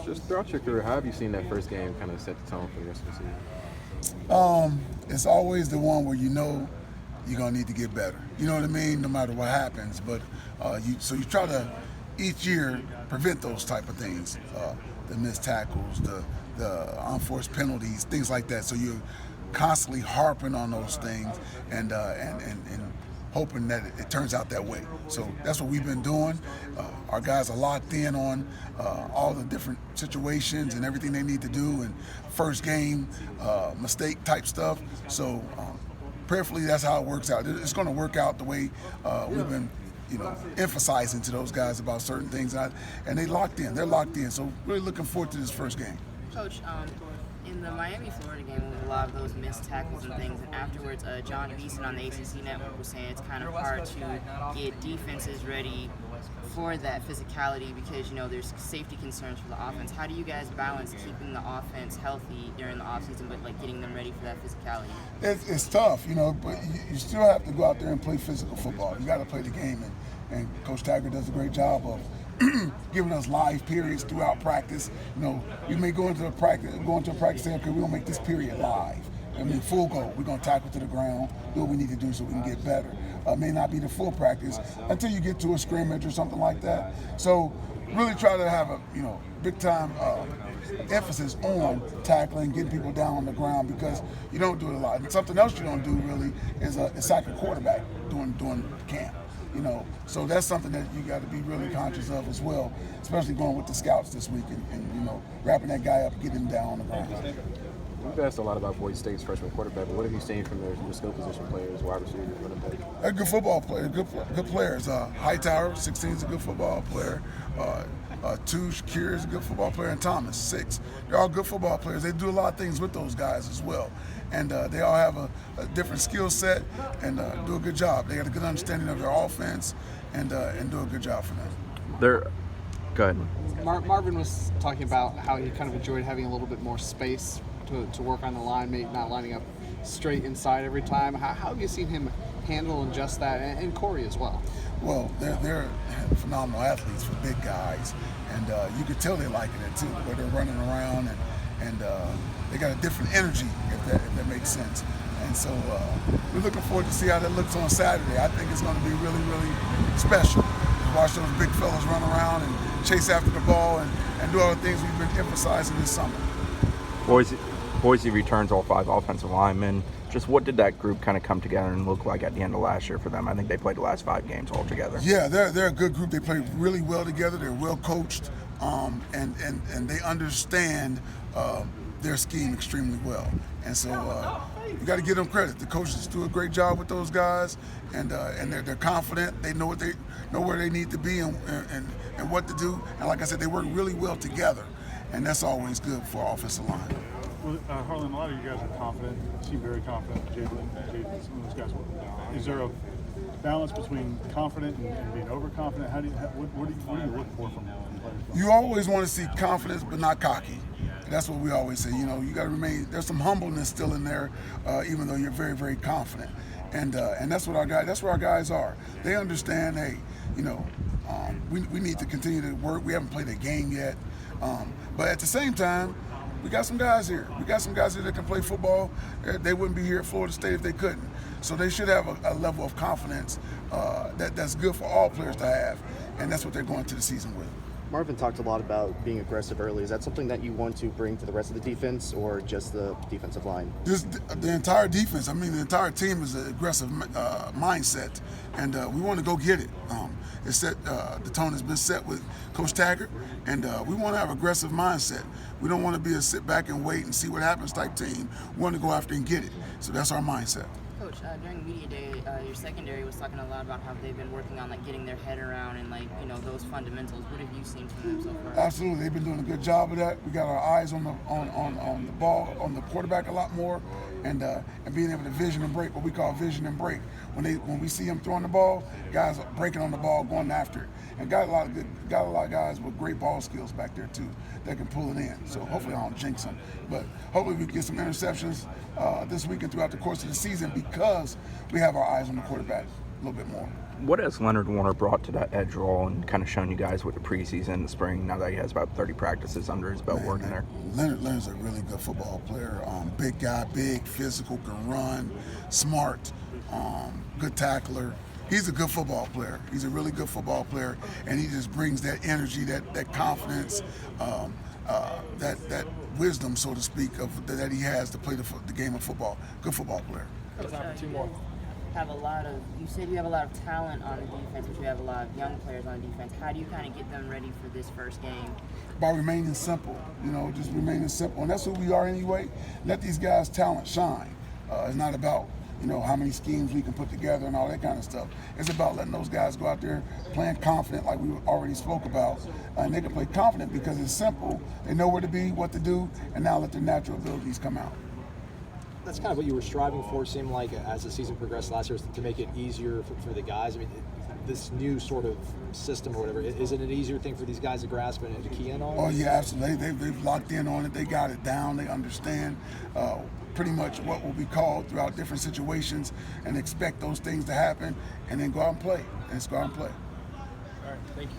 Just throughout your career, how have you seen that first game kind of set the tone for the rest of the season? It's always the one where you know you're gonna need to get better. You know what I mean? No matter what happens, but you try to each year prevent those type of things, the missed tackles, the unforced penalties, things like that. So you're constantly harping on those things and hoping that it turns out that way. So that's what we've been doing. Our guys are locked in on all the different situations and everything they need to do, and first game mistake type stuff. So prayerfully, that's how it works out. It's going to work out the way we've been, emphasizing to those guys about certain things, and they locked in. They're locked in. So really looking forward to this first game. Coach, in the Miami-Florida game, with a lot of those missed tackles and things, and afterwards, John Beeson on the ACC Network was saying it's kind of hard to get defenses ready for that physicality because, there's safety concerns for the offense. How do you guys balance keeping the offense healthy during the offseason, but getting them ready for that physicality? It's tough, but you still have to go out there and play physical football. You got to play the game, and Coach Taggart does a great job of giving us live periods throughout practice. We may go into a practice saying, okay, we're gonna make this period live. Full goal. We're gonna tackle to the ground, do what we need to do so we can get better. May not be the full practice until you get to a scrimmage or something like that. So really try to have a big time emphasis on tackling, getting people down on the ground, because you don't do it a lot. And something else you don't do really is sack a quarterback during camp. So that's something that you got to be really conscious of as well, especially going with the scouts this week and wrapping that guy up, getting him down on the ground. We've asked a lot about Boise State's freshman quarterback, but what have you seen from their skill position players, wide receivers, running back? They're good football players, good players. Hightower, 16, is a good football player. Shakir is a good football player, and Thomas, 6. They're all good football players. They do a lot of things with those guys as well. And they all have a different skill set and do a good job. They got a good understanding of their offense and do a good job for them. Go ahead. Marvin was talking about how he kind of enjoyed having a little bit more space to work on the line, maybe not lining up straight inside every time. How have you seen him handle just that, and Corey as well? Well, they're phenomenal athletes for big guys, and you could tell they're liking it too, where they're running around and they got a different energy, if that makes sense. And so we're looking forward to see how that looks on Saturday. I think it's going to be really, really special to watch those big fellas run around and chase after the ball and do all the things we've been emphasizing this summer. Boise returns all 5 offensive linemen. Just what did that group kind of come together and look like at the end of last year for them? I think they played the last 5 games all together. Yeah, they're a good group. They play really well together. They're well coached, and they understand their scheme extremely well. And so you got to give them credit. The coaches do a great job with those guys, and they're confident. They know where they need to be and what to do. And like I said, they work really well together, and that's always good for offensive line. Well, Harlon, a lot of you guys are confident, seem very confident. Jaden, some of those guys. Is there a balance between confident and being overconfident? What do you look for from players? You always want to see confidence, but not cocky. That's what we always say. You got to remain. There's some humbleness still in there, even though you're very, very confident. And that's what that's where our guys are. They understand. Hey, we need to continue to work. We haven't played a game yet, but at the same time, we got some guys here. We got some guys here that can play football. They wouldn't be here at Florida State if they couldn't. So they should have a level of confidence that's good for all players to have, and that's what they're going to the season with. Marvin talked a lot about being aggressive early. Is that something that you want to bring to the rest of the defense, or just the defensive line? The entire defense. The entire team is an aggressive mindset, and we want to go get it. It's set. The tone has been set with Coach Taggart, and we want to have an aggressive mindset. We don't want to be a sit back and wait and see what happens type team. We want to go after and get it. So that's our mindset. Coach, during media day, your secondary was talking a lot about how they've been working on getting their head around and those fundamentals. What have you seen from them so far? Absolutely, they've been doing a good job of that. We got our eyes on the ball, on the quarterback a lot more, and being able to vision and break, what we call vision and break. When we see them throwing the ball, guys are breaking on the ball, going after it, and got a lot of guys with great ball skills back there too that can pull it in. So hopefully I don't jinx them, but hopefully we can get some interceptions this week and throughout the course of the season because we have our eyes on the quarterback. little bit more. What has Leonard Warner brought to that edge role and kind of shown you guys with the preseason, the spring, now that he has about 30 practices under his belt working there? Leonard's a really good football player. Big guy, big, physical, can run, smart, good tackler. He's a good football player. He's a really good football player, and he just brings that energy, that confidence, that wisdom, so to speak, that he has to play the game of football. Good football player. You said you have a lot of talent on the defense, but you have a lot of young players on defense. How do you kind of get them ready for this first game? By remaining simple, just remaining simple. And that's who we are anyway. Let these guys' talent shine. It's not about, how many schemes we can put together and all that kind of stuff. It's about letting those guys go out there playing confident like we already spoke about. And they can play confident because it's simple. They know where to be, what to do, and now let their natural abilities come out. That's kind of what you were striving for, it seemed like, as the season progressed last year, to make it easier for the guys. I mean, this new sort of system or whatever, is it an easier thing for these guys to grasp and to key in on? Oh, yeah, absolutely. They've locked in on it. They got it down. They understand pretty much what will be called throughout different situations and expect those things to happen and then go out and play. Let's go out and play. All right, thank you.